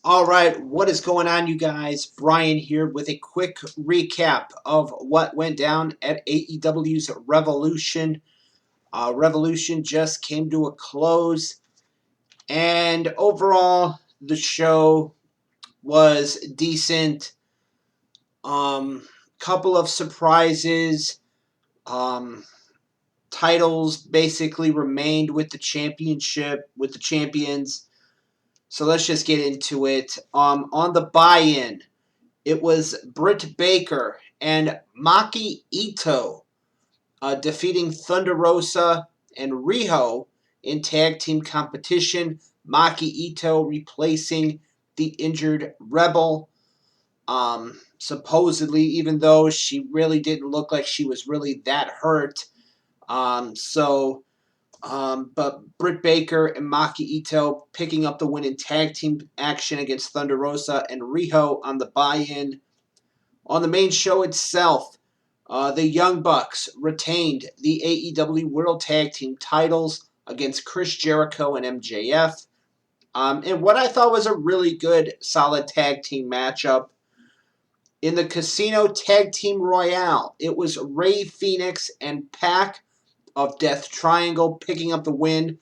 All right, what is going on, you guys? Brian here with a quick recap of what went down at AEW's Revolution. Revolution just came to a close, and overall, the show was decent. Couple of surprises. Um, Titles basically remained with the championship, with the champions. So let's just get into it. On the buy-in, it was Britt Baker and Maki Ito defeating Thunder Rosa and Riho in tag team competition. Maki Ito replacing the injured Rebel. Supposedly, even though she really didn't look like she was really that hurt. But Britt Baker and Maki Ito picking up the win in tag team action against Thunder Rosa and Riho on the buy-in. On the main show itself, the Young Bucks retained the AEW World Tag Team titles against Chris Jericho and MJF. And what I thought was a really good, solid tag team matchup. In the Casino Tag Team Royale, it was Rey Fenix and Pac of Death Triangle picking up the win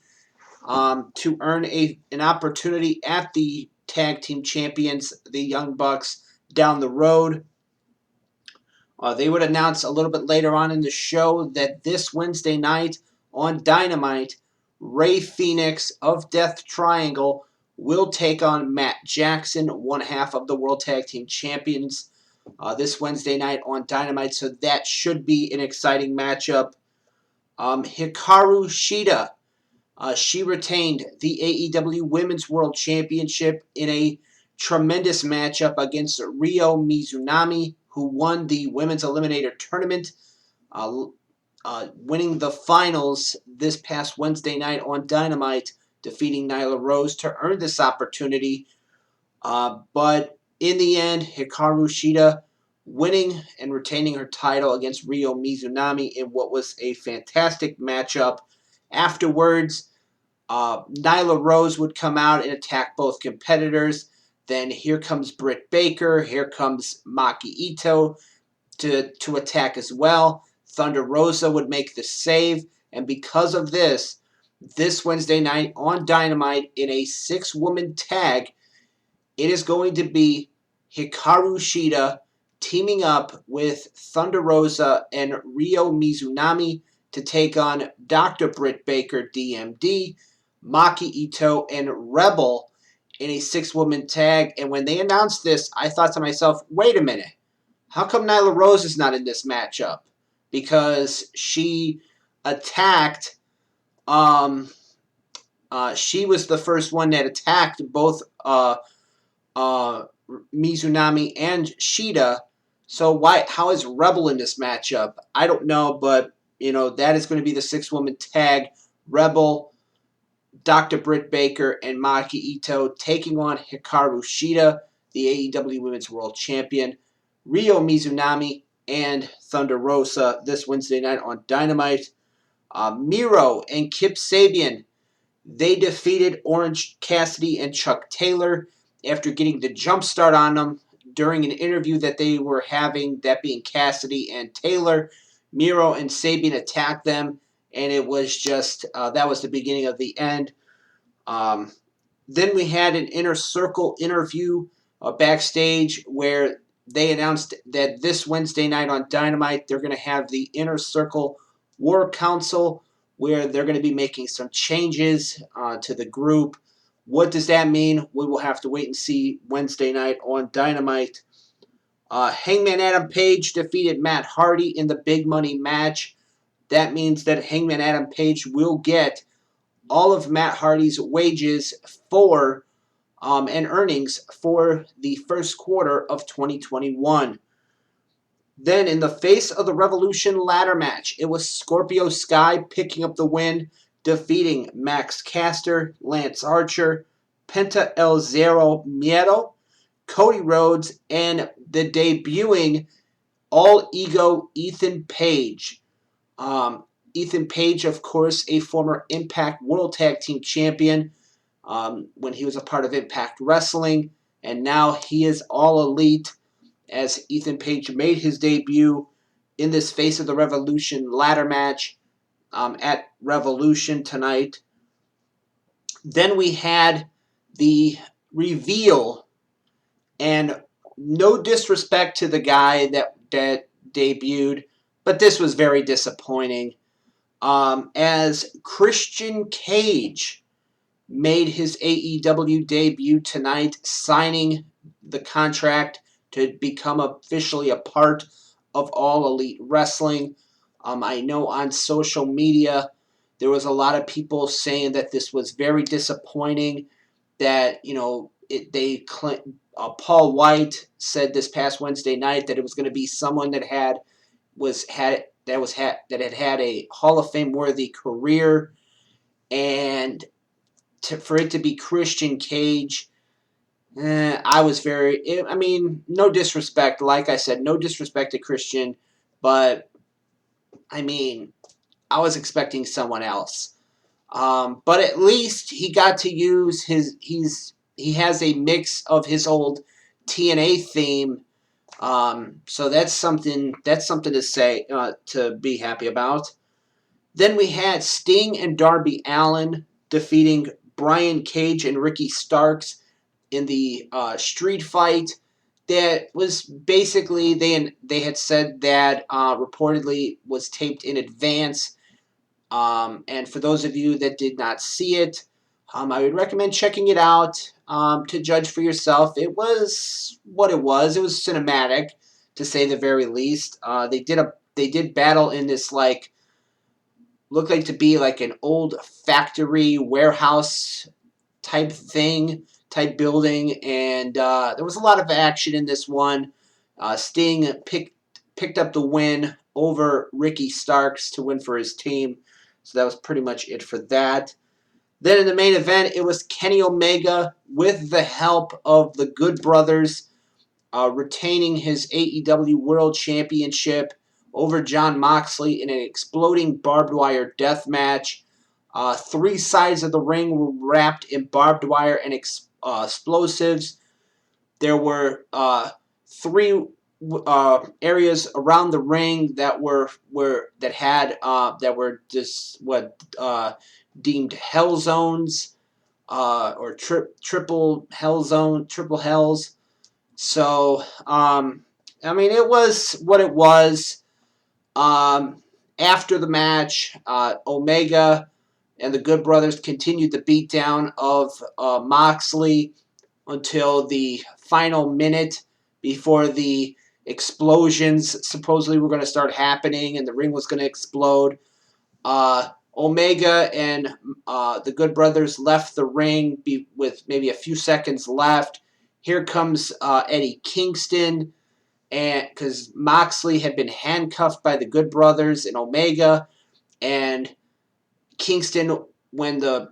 to earn an opportunity at the Tag Team Champions, the Young Bucks, down the road. They would announce a little bit later on in the show that this Wednesday night on Dynamite, Rey Fenix of Death Triangle will take on Matt Jackson, one half of the World Tag Team Champions, this Wednesday night on Dynamite. So that should be an exciting matchup. Hikaru Shida, she retained the AEW Women's World Championship in a tremendous matchup against Ryo Mizunami, who won the Women's Eliminator Tournament, winning the finals this past Wednesday night on Dynamite, defeating Nyla Rose to earn this opportunity. But in the end, Hikaru Shida winning and retaining her title against Ryo Mizunami in what was a fantastic matchup. Afterwards, Nyla Rose would come out and attack both competitors. Then here comes Britt Baker. Here comes Maki Ito to attack as well. Thunder Rosa would make the save. And because of this Wednesday night on Dynamite in a 6-woman tag, it is going to be Hikaru Shida teaming up with Thunder Rosa and Ryo Mizunami to take on Dr. Britt Baker, DMD, Maki Ito, and Rebel in a 6-woman tag. And when they announced this, I thought to myself, wait a minute. How come Nyla Rose is not in this matchup? Because she attacked, she was the first one that attacked both Mizunami and Shida. So how is Rebel in this matchup? I don't know, but that is going to be the 6-woman tag. Rebel, Dr. Britt Baker, and Maki Ito taking on Hikaru Shida, the AEW Women's World Champion, Ryo Mizunami, and Thunder Rosa this Wednesday night on Dynamite. Miro and Kip Sabian, they defeated Orange Cassidy and Chuck Taylor after getting the jump start on them during an interview that they were having, that being Cassidy and Taylor. Miro and Sabian attacked them, and it was just, that was the beginning of the end. Then we had an Inner Circle interview backstage where they announced that this Wednesday night on Dynamite, they're going to have the Inner Circle War Council, where they're going to be making some changes to the group. What does that mean? We will have to wait and see Wednesday night on Dynamite. Hangman Adam Page defeated Matt Hardy in the big money match. That means that Hangman Adam Page will get all of Matt Hardy's wages for and earnings for the first quarter of 2021. Then in the face of the Revolution ladder match, it was Scorpio Sky picking up the win, defeating Max Caster, Lance Archer, Penta El Zero Miedo, Cody Rhodes, and the debuting All Ego Ethan Page. Ethan Page, of course, a former Impact World Tag Team Champion when he was a part of Impact Wrestling. and now he is All Elite as Ethan Page made his debut in this Face of the Revolution ladder match at Revolution tonight. Then we had the reveal, and no disrespect to the guy that debuted, but this was very disappointing. As Christian Cage made his AEW debut tonight, signing the contract to become officially a part of All Elite Wrestling. I know on social media there was a lot of people saying that this was very disappointing. That Paul White said this past Wednesday night that it was going to be someone that had had a Hall of Fame worthy career, and for it to be Christian Cage, I was very. I mean, no disrespect. Like I said, no disrespect to Christian, but I mean, I was expecting someone else. But at least he got to use he has a mix of his old TNA theme. So that's something to say, to be happy about. Then we had Sting and Darby Allin defeating Brian Cage and Ricky Starks in the street fight. That was basically they had said that reportedly was taped in advance. And for those of you that did not see it, I would recommend checking it out to judge for yourself. It was what it was. It was cinematic, to say the very least. They did battle in this looked like to be like an old factory warehouse type building, and there was a lot of action in this one. Sting picked up the win over Ricky Starks to win for his team. So that was pretty much it for that. Then in the main event, it was Kenny Omega with the help of the Good Brothers retaining his AEW World Championship over Jon Moxley in an exploding barbed wire death match. Three sides of the ring were wrapped in barbed wire and explosives. There were three areas around the ring that were just deemed hell zones, or triple hells. So I mean, it was what it was. After the match, Omega and the Good Brothers continued the beatdown of Moxley until the final minute before the explosions supposedly were going to start happening and the ring was going to explode. Omega and the Good Brothers left the ring with maybe a few seconds left. Here comes Eddie Kingston, and because Moxley had been handcuffed by the Good Brothers and Omega, and Kingston, when the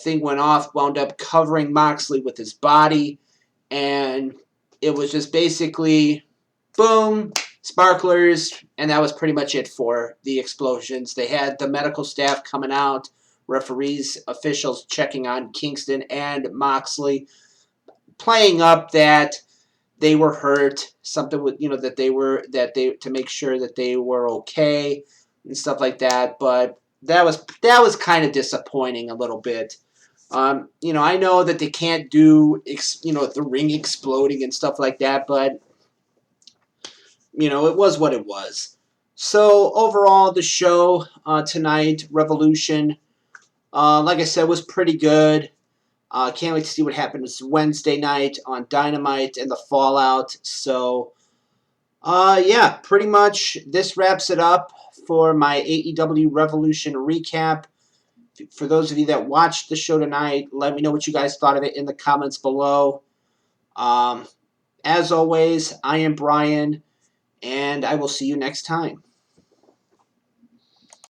thing went off, wound up covering Moxley with his body, and it was just basically boom, sparklers, and that was pretty much it for the explosions. They had the medical staff coming out, referees, officials checking on Kingston and Moxley, playing up that they were hurt, something with to make sure that they were okay and stuff like that. But that was kind of disappointing a little bit. I know that they can't do the ring exploding and stuff like that, but it was what it was. So overall, the show tonight, Revolution, like I said, was pretty good. Can't wait to see what happens Wednesday night on Dynamite and the Fallout. So, yeah, pretty much this wraps it up for my AEW Revolution recap. For those of you that watched the show tonight, let me know what you guys thought of it in the comments below. As always, I am Brian, and I will see you next time.